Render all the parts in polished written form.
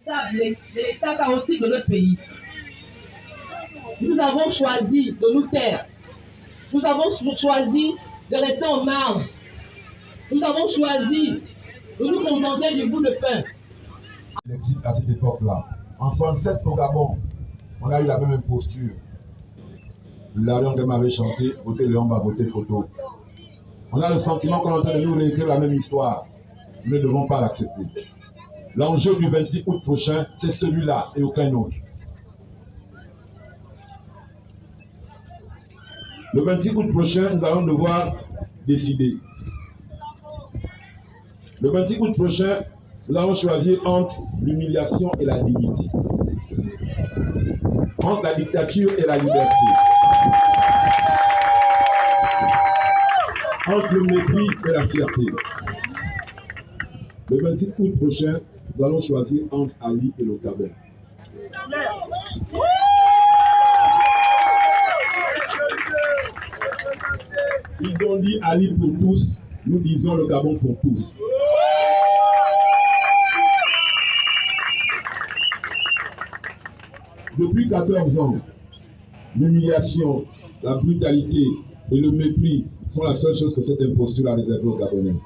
l'état chaotique de notre pays. Nous avons choisi de nous taire. Nous avons choisi de rester en marge. Nous avons choisi de nous contenter du bout de pain. À cette époque-là. En 67 au Gabon, on a eu la même imposture. L'Arion Gama avait chanté, voter Léon va voter photo. On a le sentiment qu'on est en train de nous réécrire la même histoire. Nous ne devons pas l'accepter. L'enjeu du 26 août prochain, c'est celui-là et aucun autre. Le 26 août prochain, nous allons devoir décider. Le 26 août prochain, nous allons choisir entre l'humiliation et la dignité. Entre la dictature et la liberté. Entre le mépris et la fierté. Le 26 août prochain, nous allons choisir entre Ali et le Gabon. Ils ont dit Ali pour tous, nous disons le Gabon pour tous. Depuis 14 ans, l'humiliation, la brutalité et le mépris sont la seule chose que cette imposture a réservée aux Gabonais.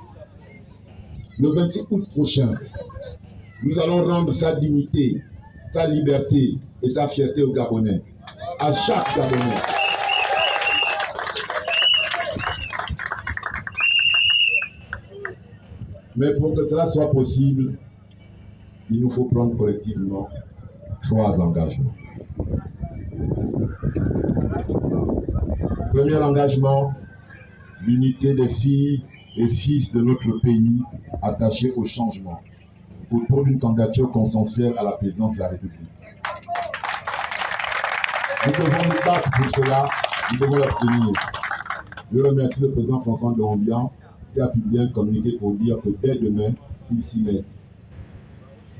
Le 26 août prochain, nous allons rendre sa dignité, sa liberté et sa fierté aux Gabonais, à chaque Gabonais. Mais pour que cela soit possible, il nous faut prendre collectivement 3 engagements. Premier engagement, l'unité des filles et fils de notre pays attachés au changement autour d'une candidature consensuelle à la présidence de la République. Nous devons nous battre pour cela, nous devons l'obtenir. Je remercie le président François Dombian qui a pu bien communiquer pour dire que dès demain, qu'il s'y mette.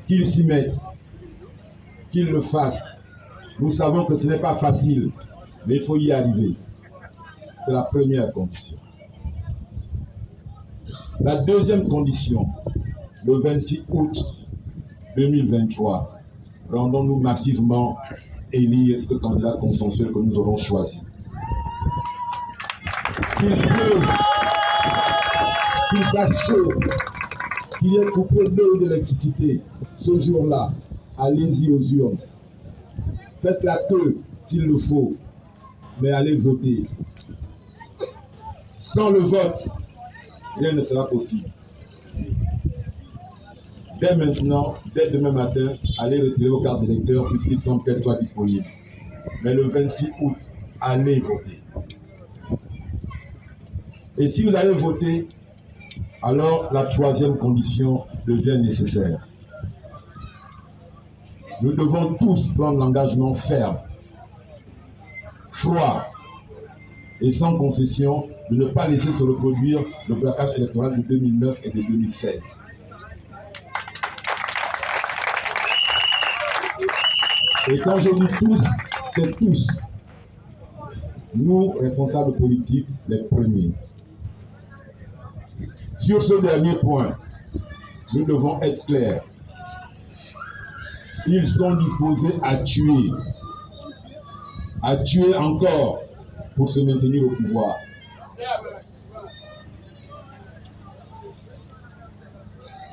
Qu'il s'y mette, qu'il le fasse. Nous savons que ce n'est pas facile, mais il faut y arriver. C'est la première condition. La deuxième condition, le 26 août 2023, rendons-nous massivement élire ce candidat consensuel que nous aurons choisi. Qu'il pleuve, qu'il fasse chaud, qu'il y ait coupé d'eau et d'électricité, ce jour-là, allez-y aux urnes. Faites la queue s'il le faut, mais allez voter. Sans le vote, rien ne sera possible. Dès maintenant, dès demain matin, allez retirer vos cartes d'électeurs puisqu'il semble qu'elles soient disponibles. Mais le 26 août, allez voter. Et si vous allez voter, alors la troisième condition devient nécessaire. Nous devons tous prendre l'engagement ferme, froid et sans concession de ne pas laisser se reproduire le blocage électoral de 2009 et de 2016. Et quand je dis tous, c'est tous. Nous, responsables politiques, les premiers. Sur ce dernier point, nous devons être clairs. Ils sont disposés à tuer encore pour se maintenir au pouvoir.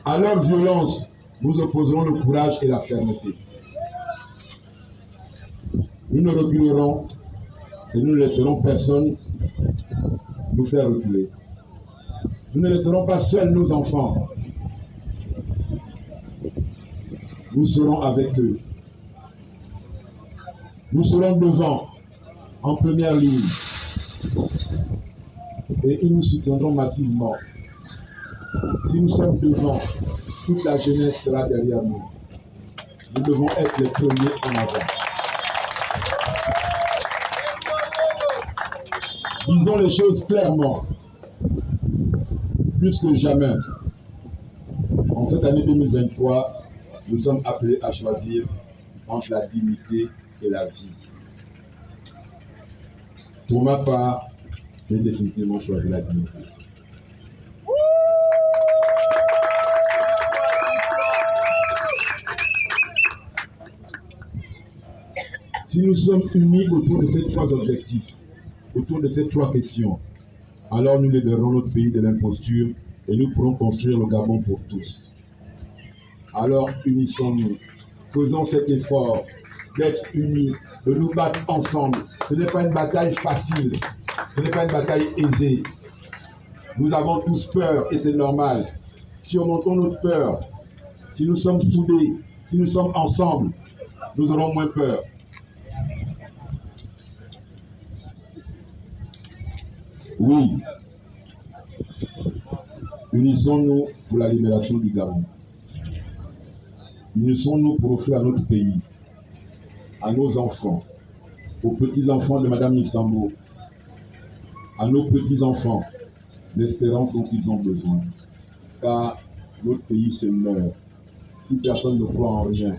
À leur violence, nous opposerons le courage et la fermeté. Nous ne reculerons et nous ne laisserons personne nous faire reculer. Nous ne laisserons pas seuls nos enfants. Nous serons avec eux. Nous serons devant, en première ligne. Et ils nous soutiendront massivement. Si nous sommes devant, toute la jeunesse sera derrière nous. Nous devons être les premiers en avant. Disons les choses clairement, plus que jamais. En cette année 2023, nous sommes appelés à choisir entre la dignité et la vie. Pour ma part, j'ai définitivement choisi la dignité. Si nous sommes unis autour de ces trois objectifs, autour de ces trois questions, alors nous libérerons notre pays de l'imposture et nous pourrons construire le Gabon pour tous. Alors unissons-nous, faisons cet effort d'être unis, de nous battre ensemble. Ce n'est pas une bataille facile, ce n'est pas une bataille aisée. Nous avons tous peur et c'est normal. Surmontons notre peur. Si nous sommes soudés, si nous sommes ensemble, nous aurons moins peur. Oui, unissons-nous pour la libération du Gabon. Unissons-nous pour offrir à notre pays, à nos enfants, aux petits-enfants de Mme Nissambo, à nos petits-enfants, l'espérance dont ils ont besoin. Car notre pays se meurt. Plus personne ne croit en rien.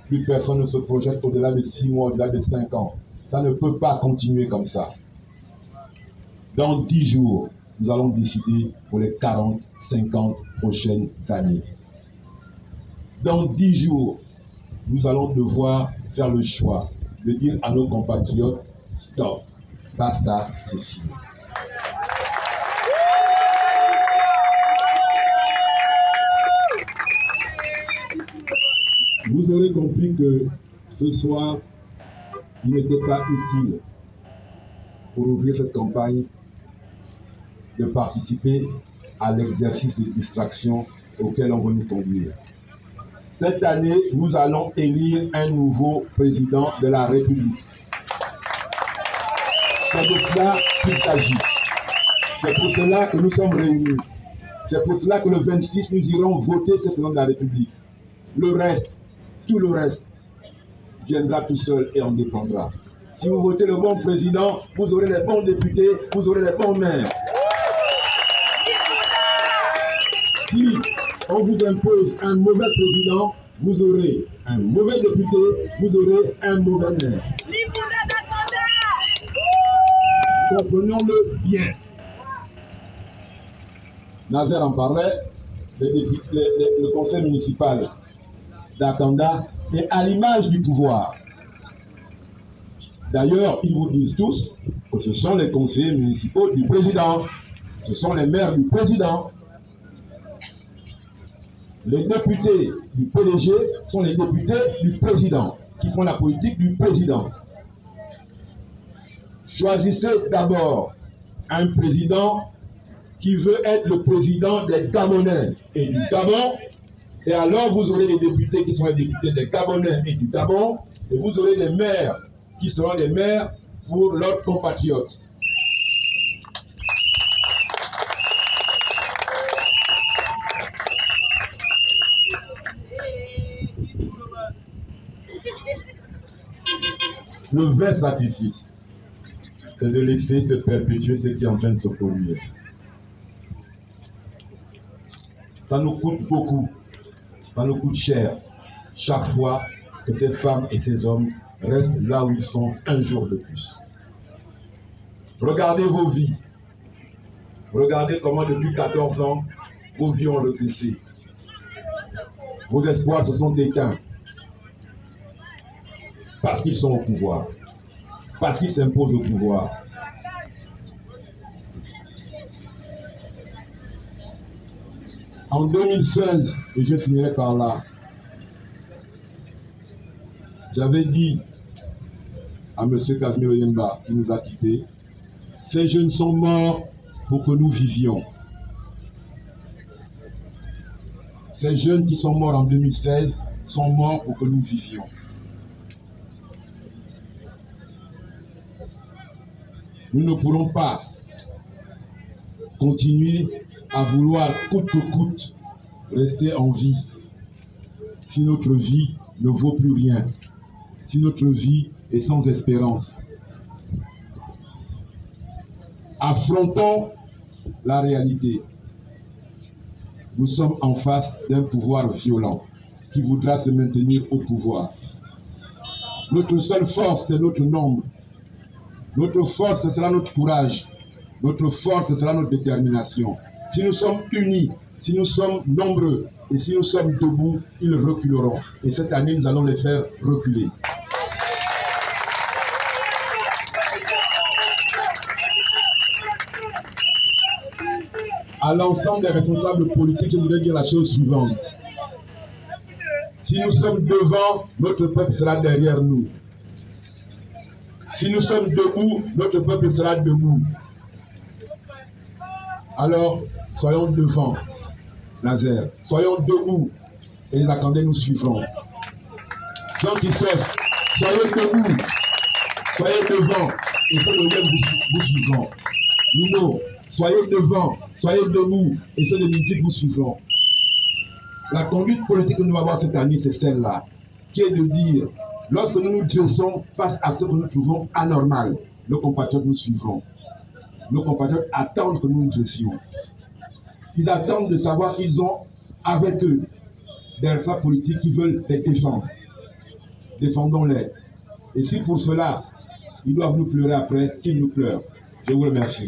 Plus personne ne se projette au-delà de 6 mois, au-delà de 5 ans. Ça ne peut pas continuer comme ça. Dans 10 jours, nous allons décider pour les 40, 50 prochaines années. Dans 10 jours, nous allons devoir faire le choix de dire à nos compatriotes, stop, basta, c'est fini. Vous aurez compris que ce soir, il n'était pas utile pour ouvrir cette campagne de participer à l'exercice de distraction auquel on veut nous conduire. Cette année, nous allons élire un nouveau président de la République. C'est de cela qu'il s'agit. C'est pour cela que nous sommes réunis. C'est pour cela que le 26, nous irons voter ce président de la République. Le reste, tout le reste, viendra tout seul et en dépendra. Si vous votez le bon président, vous aurez les bons députés, vous aurez les bons maires. Si on vous impose un mauvais président, vous aurez un mauvais député, vous aurez un mauvais maire. Comprenons-le bien. Nazer en parlait, le conseil municipal d'Akanda est à l'image du pouvoir. D'ailleurs, ils vous disent tous que ce sont les conseillers municipaux du président, ce sont les maires du président. Les députés du PDG sont les députés du président, qui font la politique du président. Choisissez d'abord un président qui veut être le président des Gabonais et du Gabon, et alors vous aurez les députés qui sont les députés des Gabonais et du Gabon, et vous aurez les maires qui seront les maires pour leurs compatriotes. Le vrai sacrifice, c'est de laisser se perpétuer ce qui est en train de se produire. Ça nous coûte beaucoup, ça nous coûte cher, chaque fois que ces femmes et ces hommes restent là où ils sont un jour de plus. Regardez vos vies. Regardez comment depuis 14 ans, vos vies ont régressé. Vos espoirs se sont éteints. Parce qu'ils sont au pouvoir. Parce qu'ils s'imposent au pouvoir. En 2016, et je finirai par là, j'avais dit à M. Casimir Oyemba, qui nous a quittés, ces jeunes sont morts pour que nous vivions. Ces jeunes qui sont morts en 2016 sont morts pour que nous vivions. Nous ne pourrons pas continuer à vouloir coûte que coûte rester en vie si notre vie ne vaut plus rien, si notre vie est sans espérance. Affrontons la réalité. Nous sommes en face d'un pouvoir violent qui voudra se maintenir au pouvoir. Notre seule force, c'est notre nombre. Notre force, ce sera notre courage. Notre force, ce sera notre détermination. Si nous sommes unis, si nous sommes nombreux et si nous sommes debout, ils reculeront. Et cette année, nous allons les faire reculer. À l'ensemble des responsables politiques, je voudrais dire la chose suivante. Si nous sommes devant, notre peuple sera derrière nous. Si nous sommes debout, notre peuple sera debout. Alors, soyons devant, Nazaire. Soyons debout et les attendés nous suivront. Jean-Christophe, soyez debout, soyez devant et ceux de vous suivront. Nino, soyez devant, soyez debout et ceux de Mythique vous suivront. La conduite politique que nous allons avoir cette année, c'est celle-là, qui est de dire, lorsque nous nous dressons face à ce que nous trouvons anormal, nos compatriotes nous suivront. Nos compatriotes attendent que nous nous dressions. Ils attendent de savoir qu'ils ont avec eux des responsables politiques qui veulent les défendre. Défendons-les. Et si pour cela, ils doivent nous pleurer après, qu'ils nous pleurent. Je vous remercie.